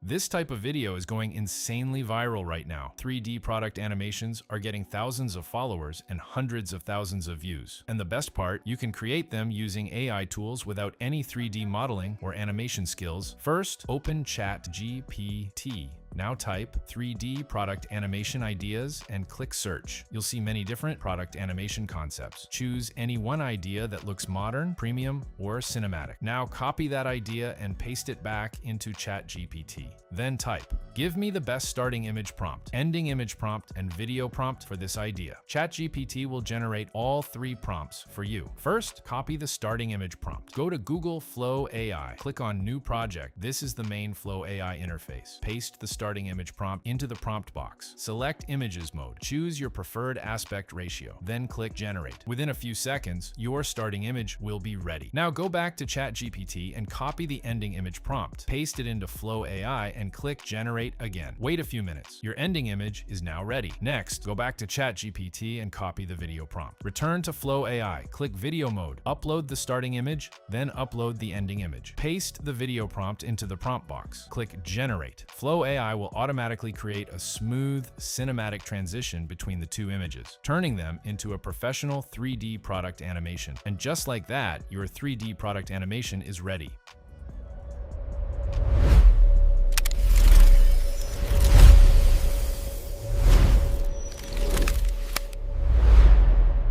This type of video is going insanely viral right now. 3D product animations are getting thousands of followers and hundreds of thousands of views. And the best part, you can create them using AI tools without any 3D modeling or animation skills. First, open ChatGPT. Now type 3D product animation ideas and click search. You'll see many different product animation concepts. Choose any one idea that looks modern, premium, or cinematic. Now copy that idea and paste it back into ChatGPT. Then type, give me the best starting image prompt, ending image prompt, and video prompt for this idea. ChatGPT will generate all 3 prompts for you. First, copy the starting image prompt. Go to Google Flow AI. Click on New Project. This is the main Flow AI interface. Paste the starting image prompt into the prompt box. Select Images mode. Choose your preferred aspect ratio. Then click Generate. Within a few seconds, your starting image will be ready. Now go back to ChatGPT and copy the ending image prompt. Paste it into Flow AI and click Generate again. Wait a few minutes. Your ending image is now ready. Next, go back to ChatGPT and copy the video prompt. Return to Flow AI. Click Video mode. Upload the starting image, then upload the ending image. Paste the video prompt into the prompt box. Click Generate. Flow AI will automatically create a smooth, cinematic transition between the 2 images, turning them into a professional 3D product animation. And just like that, your 3D product animation is ready.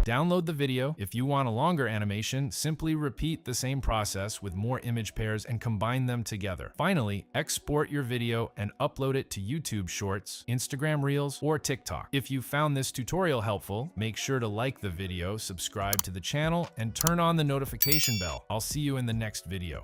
Download the video. If you want a longer animation, simply repeat the same process with more image pairs and combine them together. Finally, export your video and upload it to YouTube Shorts, Instagram Reels, or TikTok. If you found this tutorial helpful, make sure to like the video, subscribe to the channel, and turn on the notification bell. I'll see you in the next video.